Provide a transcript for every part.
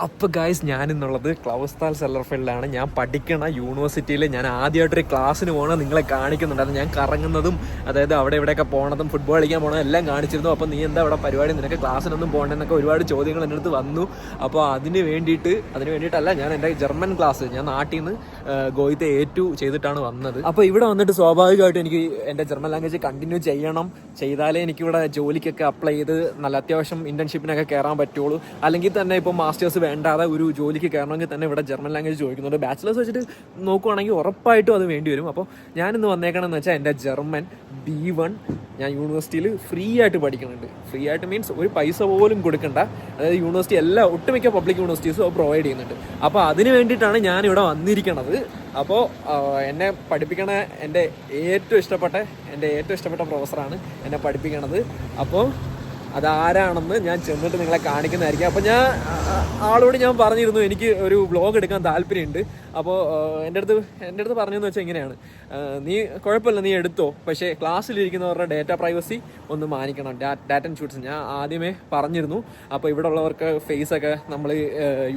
അപ്പോൾ ഗായ്സ്, ഞാനിന്നുള്ളത് ക്ലൗസ്താൽ സെല്ലർഫീൽഡിലാണ്. ഞാൻ പഠിക്കണ യൂണിവേഴ്സിറ്റിയിൽ ഞാൻ ആദ്യമായിട്ടൊരു ക്ലാസ്സിന് പോകണം നിങ്ങളെ കാണിക്കുന്നുണ്ട്. അത് ഞാൻ കറങ്ങുന്നതും, അതായത് അവിടെ ഇവിടെയൊക്കെ പോകണതും ഫുട്ബോൾ കളിക്കാൻ പോകണതും എല്ലാം കാണിച്ചിരുന്നു. അപ്പോൾ നീ എന്താ അവിടെ പരിപാടി, നിനക്ക് ക്ലാസ്സിനൊന്നും പോകണ്ടെന്നൊക്കെ ഒരുപാട് ചോദ്യങ്ങൾ എൻ്റെ അടുത്ത് വന്നു. അപ്പോൾ അതിന് വേണ്ടിയിട്ടല്ല, ഞാൻ എൻ്റെ ജർമ്മൻ ക്ലാസ് ഞാൻ നാട്ടിൽ നിന്ന് ഗോയിത്തെ A2 ചെയ്തിട്ടാണ് വന്നത്. അപ്പോൾ ഇവിടെ വന്നിട്ട് സ്വാഭാവികമായിട്ടും എനിക്ക് എൻ്റെ ജർമ്മൻ ലാംഗ്വേജ് കണ്ടിന്യൂ ചെയ്താലേ എനിക്കിവിടെ ജോലിക്കൊക്കെ അപ്ലൈ ചെയ്ത് നല്ല അത്യാവശ്യം ഇൻറ്റേൺഷിപ്പിനൊക്കെ കയറാൻ പറ്റുള്ളൂ. അല്ലെങ്കിൽ തന്നെ ഇപ്പോൾ മാസ്റ്റേഴ്സ് വേണ്ടാതെ ഒരു ജോലിക്ക് കയറണമെങ്കിൽ തന്നെ ഇവിടെ ജർമ്മൻ ലാംഗ്വേജ് ചോദിക്കുന്നുണ്ട്. ബാച്ചിലേഴ്സ് വെച്ചിട്ട് നോക്കുവാണെങ്കിൽ ഉറപ്പായിട്ടും അത് വേണ്ടി വരും. അപ്പോൾ ഞാനിന്ന് വന്നേക്കണമെന്ന് വെച്ചാൽ എൻ്റെ ജർമ്മൻ B1 ഞാൻ യൂണിവേഴ്സിറ്റിയിൽ ഫ്രീ ആയിട്ട് പഠിക്കുന്നുണ്ട്. ഫ്രീ ആയിട്ട് മീൻസ് ഒരു പൈസ പോലും കൊടുക്കണ്ട. അതായത് യൂണിവേഴ്സിറ്റി ഒട്ടുമിക്ക പബ്ലിക് യൂണിവേഴ്സിറ്റീസും പ്രൊവൈഡ് ചെയ്യുന്നുണ്ട്. അപ്പോൾ അതിന് വേണ്ടിയിട്ടാണ് ഞാനിവിടെ വന്നിരിക്കണത്. അപ്പോൾ എന്നെ പഠിപ്പിക്കണ എൻ്റെ ഏറ്റവും ഇഷ്ടപ്പെട്ട പ്രൊഫസറാണ് എന്നെ പഠിപ്പിക്കണത്. അപ്പോൾ അതാരാണെന്ന് ഞാൻ ചെന്നിട്ട് നിങ്ങളെ കാണിക്കുന്നതായിരിക്കും. അപ്പോൾ ആളോട് ഞാൻ പറഞ്ഞിരുന്നു എനിക്ക് ഒരു വ്ളോഗ് എടുക്കാൻ താല്പര്യമുണ്ട്. അപ്പോൾ എൻ്റെ അടുത്ത് പറഞ്ഞതെന്ന് വെച്ചാൽ ഇങ്ങനെയാണ്, നീ കുഴപ്പമില്ല, നീ എടുത്തോ, പക്ഷേ ക്ലാസ്സിലിരിക്കുന്നവരുടെ ഡേറ്റ പ്രൈവസി ഒന്ന് മാനിക്കണം, ഡാറ്റ ഇൻഷൂറൻസ് ഞാൻ ആദ്യമേ പറഞ്ഞിരുന്നു. അപ്പോൾ ഇവിടെ ഉള്ളവർക്ക് ഫേസൊക്കെ നമ്മൾ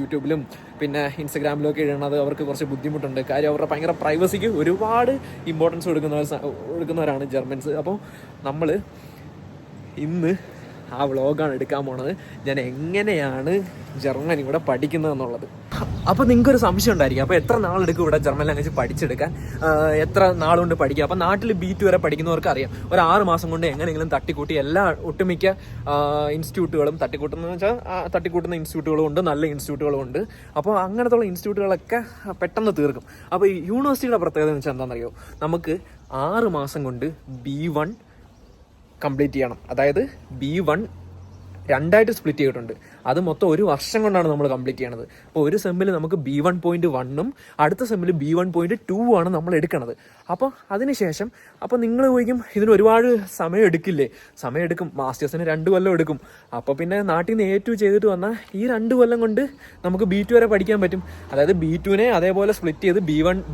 യൂട്യൂബിലും പിന്നെ ഇൻസ്റ്റഗ്രാമിലും ഒക്കെ ഇടുന്നത് അവർക്ക് കുറച്ച് ബുദ്ധിമുട്ടുണ്ട്. കാര്യം അവരുടെ ഭയങ്കര പ്രൈവസിക്ക് ഒരുപാട് ഇമ്പോർട്ടൻസ് കൊടുക്കുന്നവരാണ് ജർമ്മൻസ്. അപ്പോൾ നമ്മൾ ഇന്ന് ആ വ്ളോഗാണ് എടുക്കാൻ പോണത്, ഞാൻ എങ്ങനെയാണ് ജർമ്മൻ ഇവിടെ പഠിക്കുന്നത് എന്നുള്ളത്. അപ്പോൾ നിങ്ങൾക്കൊരു സംശയം ഉണ്ടായിരിക്കും, അപ്പോൾ എത്ര നാളെടുക്കും ഇവിടെ ജർമ്മൻ ലാംഗ്വേജ് പഠിച്ചെടുക്കാൻ, എത്ര നാളുകൊണ്ട് പഠിക്കുക? അപ്പോൾ നാട്ടിൽ B2 വരെ പഠിക്കുന്നവർക്ക് അറിയാം, ഒരു 6 മാസം കൊണ്ട് എങ്ങനെയെങ്കിലും തട്ടിക്കൂട്ടി ഒട്ടുമിക്ക ഇൻസ്റ്റിറ്റ്യൂട്ടുകളും തട്ടിക്കൂട്ടുന്ന ഇൻസ്റ്റിറ്റ്യൂട്ടുകളും ഉണ്ട്, നല്ല ഇൻസ്റ്റിറ്റ്യൂട്ടുകളും ഉണ്ട്. അപ്പോൾ അങ്ങനത്തുള്ള ഇൻസ്റ്റിറ്റ്യൂട്ടുകളൊക്കെ പെട്ടെന്ന് തീർക്കും. അപ്പോൾ ഈ യൂണിവേഴ്സിറ്റിയുടെ പ്രത്യേകത എന്ന് വെച്ചാൽ എന്താണെന്നറിയോ, നമുക്ക് 6 മാസം കൊണ്ട് B1 കംപ്ലീറ്റ് ചെയ്യണം. അതായത് B1 2ആയിട്ട് സ്പ്ലിറ്റ് ചെയ്തിട്ടുണ്ട്. അത് മൊത്തം 1 വർഷം കൊണ്ടാണ് നമ്മൾ കംപ്ലീറ്റ് ചെയ്യണത്. അപ്പോൾ ഒരു സെമ്മിൽ നമുക്ക് B1.1ഉം അടുത്ത സെമ്മിൽ B1.2 ആണ് നമ്മൾ എടുക്കണത്. അപ്പോൾ അതിനുശേഷം നിങ്ങൾ ചോദിക്കും ഇതിന് ഒരുപാട് സമയം എടുക്കും, മാസ്റ്റേഴ്സിന് 2 കൊല്ലം എടുക്കും. അപ്പോൾ പിന്നെ നാട്ടിൽ നിന്ന് A2 ചെയ്തിട്ട് വന്നാൽ ഈ 2 കൊല്ലം കൊണ്ട് നമുക്ക് B2 വരെ പഠിക്കാൻ പറ്റും. അതായത് B2നെ അതേപോലെ സ്പ്ലിറ്റ് ചെയ്ത്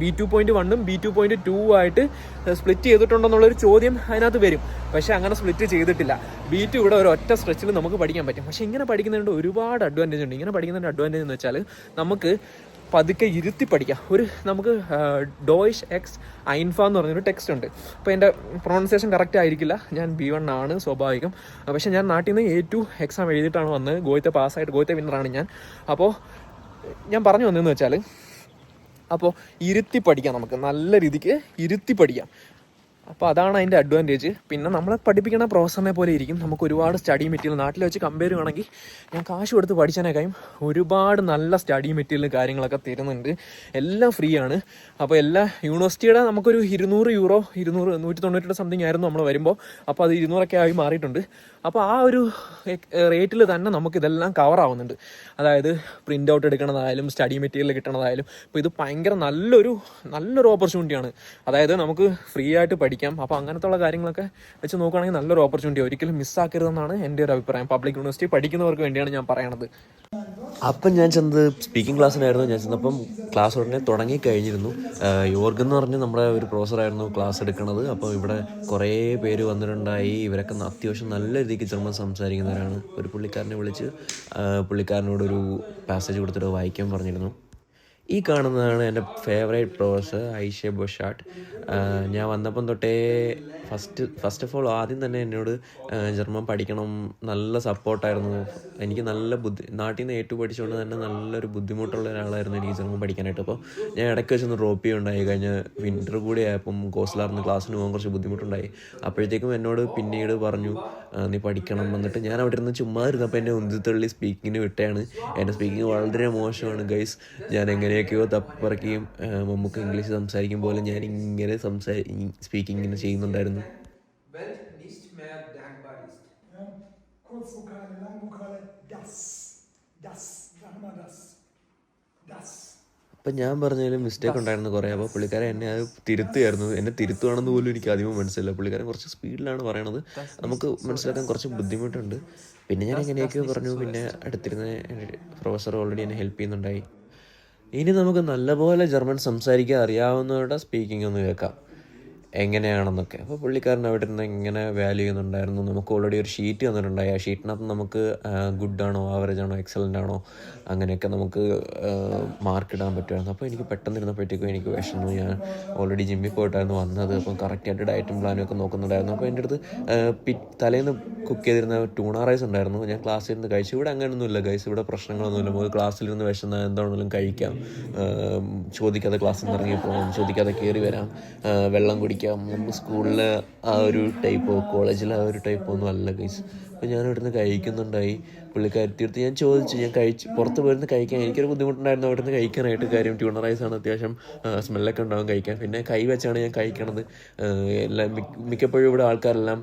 B2.1ഉം B2.2 ആയിട്ട് സ്പ്ലിറ്റ് ചെയ്തിട്ടുണ്ടെന്നുള്ളൊരു ചോദ്യം അതിനകത്ത് വരും. പക്ഷേ അങ്ങനെ സ്പ്ലിറ്റ് ചെയ്തിട്ടില്ല. B2 ഇവിടെ ഒരു ഒറ്റ സ്ട്രെച്ചിൽ നമുക്ക് പഠിക്കാൻ പറ്റും. പക്ഷേ ഇങ്ങനെ പഠിക്കുന്നതിൻ്റെ ഒരുപാട് അഡ്വാൻറ്റേജ് ഉണ്ട്. ഇങ്ങനെ പഠിക്കുന്നതിൻ്റെ അഡ്വാൻറ്റേജ് എന്ന് വെച്ചാൽ നമുക്ക് പതുക്കെ ഇരുത്തി പഠിക്കാം. നമുക്ക് ഡോയിഷ് എക്സ് ഐൻഫ എന്ന് പറഞ്ഞൊരു ടെക്സ്റ്റ് ഉണ്ട്. അപ്പോൾ എൻ്റെ പ്രൊണൗൺസിയേഷൻ കറക്റ്റ് ആയിരിക്കില്ല, ഞാൻ B1 ആണ് സ്വാഭാവികം. പക്ഷേ ഞാൻ നാട്ടിൽ നിന്ന് A2 എക്സാം എഴുതിയിട്ടാണ് വന്നത്. ഗോയിത്തെ പാസ്സായിട്ട് ഗോയിത്തെ വിന്നറാണ് ഞാൻ. അപ്പോൾ ഞാൻ പറഞ്ഞു വന്നതെന്ന് വെച്ചാൽ, അപ്പോൾ ഇരുത്തി പഠിക്കാം, നമുക്ക് നല്ല രീതിക്ക് ഇരുത്തി പഠിക്കാം. അപ്പോൾ അതാണ് അതിൻ്റെ അഡ്വാൻറ്റേജ്. പിന്നെ നമ്മളെ പഠിപ്പിക്കുന്ന പ്രൊഫസറിനെ പോലെ ഇരിക്കും. നമുക്ക് ഒരുപാട് സ്റ്റഡി മെറ്റീരിയൽ നാട്ടിൽ വെച്ച് കമ്പയർ ചെയ്യുകയാണെങ്കിൽ ഞാൻ കാശ് കൊടുത്ത് പഠിച്ചതിനേക്കാളും ഒരുപാട് നല്ല സ്റ്റഡി മെറ്റീരിയൽ കാര്യങ്ങളൊക്കെ തരുന്നുണ്ട്. എല്ലാം ഫ്രീ ആണ്. അപ്പോൾ എല്ലാ യൂണിവേഴ്സിറ്റിയുടെ നമുക്കൊരു €200 198 സംതിങ് ആയിരുന്നു നമ്മൾ വരുമ്പോൾ. അപ്പോൾ അത് 200 ആയി മാറിയിട്ടുണ്ട്. അപ്പോൾ ആ ഒരു റേറ്റിൽ തന്നെ നമുക്കിതെല്ലാം കവർ ആവുന്നുണ്ട്. അതായത് പ്രിൻ്റ് ഔട്ട് എടുക്കണതായാലും സ്റ്റഡി മെറ്റീരിയൽ കിട്ടണതായാലും. അപ്പോൾ ഇത് ഭയങ്കര നല്ലൊരു ഓപ്പർച്യൂണിറ്റിയാണ്. അതായത് നമുക്ക് ഫ്രീ ആയിട്ട് പഠിക്കാം. അപ്പോൾ അങ്ങനത്തുള്ള കാര്യങ്ങളൊക്കെ വെച്ച് നോക്കുകയാണെങ്കിൽ നല്ലൊരു ഓപ്പർച്യൂണിറ്റി, ഒരിക്കലും മിസ്സാക്കരുതെന്നാണ് എൻ്റെ ഒരു അഭിപ്രായം. പബ്ലിക് യൂണിവേഴ്സിറ്റി പഠിക്കുന്നവർക്ക് വേണ്ടിയാണ് ഞാൻ പറയണത്. അപ്പം ഞാൻ ചെന്നത് സ്പീക്കിംഗ് ക്ലാസ്സിനായിരുന്നു. ഞാൻ ചെന്നപ്പം ക്ലാസ് ഉടനെ തുടങ്ങി കഴിഞ്ഞിരുന്നു. യോർഗ് എന്ന് പറഞ്ഞ് നമ്മുടെ ഒരു പ്രൊഫസറായിരുന്നു ക്ലാസ് എടുക്കുന്നത്. അപ്പോൾ ഇവിടെ കുറേ പേര് വന്നിട്ടുണ്ടായി. ഇവരൊക്കെ അത്യാവശ്യം നല്ല രീതിക്ക് ജർമ്മൻ സംസാരിക്കുന്നവരാണ്. ഒരു പുള്ളിക്കാരനെ വിളിച്ച് പുള്ളിക്കാരനോടൊരു പാസേജ് കൊടുത്തിട്ട് വായിക്കാൻ പറഞ്ഞിരുന്നു. ഈ കാണുന്നതാണ് എൻ്റെ ഫേവറേറ്റ് പ്രൊഫസർ ഐഷെ ബൊഷാട്ട്. ഞാൻ വന്നപ്പം തൊട്ടേ ഫസ്റ്റ് ഓഫ് ഓൾ ആദ്യം തന്നെ എന്നോട് ജർമ്മൻ പഠിക്കണം, നല്ല സപ്പോർട്ടായിരുന്നു. എനിക്ക് നാട്ടിൽ നിന്ന് A2 പഠിച്ചുകൊണ്ട് തന്നെ നല്ലൊരു ബുദ്ധിമുട്ടുള്ള ഒരാളായിരുന്നു എനിക്ക് ജർമ്മൻ പഠിക്കാനായിട്ട്. അപ്പോൾ ഞാൻ ഇടയ്ക്ക് വെച്ചൊന്ന് ഡ്രോപ്പ് ചെയ്യുണ്ടായി. കഴിഞ്ഞ വിൻ്റർ കൂടി ആയപ്പം ഗോസ്ലാറിന് ക്ലാസ്സിന് പോകാൻ കുറച്ച് ബുദ്ധിമുട്ടുണ്ടായി. അപ്പോഴത്തേക്കും എന്നോട് പിന്നീട് പറഞ്ഞു നീ പഠിക്കണം. എന്നിട്ട് ഞാൻ അവിടെ ഇരുന്ന് ചുമ്മാ ഇരുന്നപ്പോൾ എന്നെ ഉന്തിത്തള്ളി സ്പീക്കിങ്ങിന് വിട്ടാണ്. എൻ്റെ സ്പീക്കിങ് വളരെ മോശമാണ് ഗൈസ്. ഞാൻ എങ്ങനെയൊക്കെയോ തപ്പിപ്പറക്കുകയും നമുക്ക് ഇംഗ്ലീഷ് സംസാരിക്കും പോലെ ഞാൻ ഇങ്ങനെ സ്പീക്കിങ്ങിന് ചെയ്യുന്നുണ്ടായിരുന്നു. അപ്പം ഞാൻ പറഞ്ഞതിൽ മിസ്റ്റേക്ക് ഉണ്ടായിരുന്നു കുറേ. അപ്പോൾ പുള്ളിക്കാരൻ എന്നെ അത് തിരുത്തുമായിരുന്നു. എന്നെ തിരുത്തുവാണെന്ന് പോലും എനിക്ക് ആദ്യമേ മനസ്സിലായില്ല. പുള്ളിക്കാരൻ കുറച്ച് സ്പീഡിലാണ് പറയണത്, നമുക്ക് മനസ്സിലാക്കാൻ കുറച്ച് ബുദ്ധിമുട്ടുണ്ട്. പിന്നെ ഞാൻ എങ്ങനെയൊക്കെയോ പറഞ്ഞു. പിന്നെ അടുത്തിരുന്ന പ്രൊഫസർ ഓൾറെഡി എന്നെ ഹെൽപ്പ് ചെയ്യുന്നുണ്ടായി. ഇനി നമുക്ക് നല്ലപോലെ ജർമ്മൻ സംസാരിക്കാൻ അറിയാവുന്നവരുടെ സ്പീക്കിംഗ് ഒന്ന് കേൾക്കാം. എങ്ങനെയാണെന്നൊക്കെ. അപ്പോൾ പുള്ളിക്കാരൻ അവിടെ ഇരുന്ന് ഇങ്ങനെ വാല്യൂ ചെയ്യുന്നുണ്ടായിരുന്നു. നമുക്ക് ഓൾറെഡി ഒരു ഷീറ്റ് തന്നിട്ടുണ്ടായി. ആ ഷീറ്റിനകത്ത് നമുക്ക് ഗുഡ് ആണോ, ആവറേജ് ആണോ, എക്സലൻ്റ് ആണോ, അങ്ങനെയൊക്കെ നമുക്ക് മാർക്ക് ഇടാൻ പറ്റുമായിരുന്നു. അപ്പോൾ എനിക്ക് പെട്ടെന്ന് ഇരുന്നപ്പോഴത്തേക്കും എനിക്ക് വിഷമു. ഞാൻ ഓൾറെഡി ജിമ്മിൽ പോയിട്ടായിരുന്നു വന്നത്. അപ്പം കറക്റ്റായിട്ട് ഡയറ്റും പ്ലാനും ഒക്കെ നോക്കുന്നുണ്ടായിരുന്നു. അപ്പോൾ എൻ്റെ അടുത്ത് തലേന്ന് കുക്ക് ചെയ്തിരുന്ന ട്യൂണ റൈസ് ഉണ്ടായിരുന്നു. ഞാൻ ക്ലാസ്സിൽ ഇരുന്ന് കഴിച്ചു. ഇവിടെ അങ്ങനെയൊന്നുമില്ല ഗൈസ്, ഇവിടെ പ്രശ്നങ്ങളൊന്നുമില്ല. നമുക്ക് ക്ലാസ്സിലിരുന്ന് വിശന്നാൽ എന്താണെങ്കിലും കഴിക്കാം, ചോദിക്കാതെ ക്ലാസ്സിൽ നിന്ന് ഇറങ്ങി പോകാം, ചോദിക്കാതെ കയറി വരാം, വെള്ളം കുടിക്കാം. സ്കൂളിൽ ആ ഒരു ടൈപ്പോ കോളേജിൽ ആ ഒരു ടൈപ്പോ ഒന്നും അല്ല ഗൈസ്. അപ്പോൾ ഞാൻ ഇവിടുന്ന് കഴിക്കുന്നുണ്ടായി. പുള്ളിക്കാരത്തിയെടുത്ത് ഞാൻ ചോദിച്ചു, ഞാൻ പുറത്ത് പോയിരുന്ന് കഴിക്കാൻ എനിക്കൊരു ബുദ്ധിമുട്ടുണ്ടായിരുന്നു അവിടുന്ന് കഴിക്കാനായിട്ട്. കാര്യം ട്യൂണ റൈസാണ്, അത്യാവശ്യം സ്മെല്ലൊക്കെ ഉണ്ടാവും കഴിക്കാൻ. പിന്നെ കൈ വെച്ചാണ് ഞാൻ കഴിക്കണത്. എല്ലാം മിക്കപ്പോഴും ഇവിടെ ആൾക്കാരെല്ലാം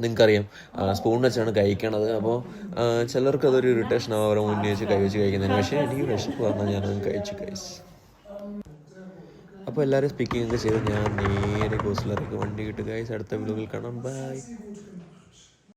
നിങ്ങൾക്കറിയാം സ്പൂൺ വെച്ചാണ് കഴിക്കണത്. അപ്പോൾ ചിലർക്ക് അതൊരു ഇറിറ്റേഷൻ ആവും അവരെ മുന്നേ വെച്ച് കൈ വെച്ച് കഴിക്കുന്നതിന്. പക്ഷേ എനിക്ക് വിശപ്പ് പറഞ്ഞാൽ ഞാനത് കഴിച്ചു ഗൈസ്. അപ്പോൾ എല്ലാവരും സ്പീക്കിംഗ് ഒക്കെ ചെയ്ത് ഞാൻ നേരെ കോസ്റ്റിലേക്ക് വണ്ടി കിട്ടുക ഗൈസ്. അടുത്ത വ്ലോഗിൽ കാണാം, ബൈ.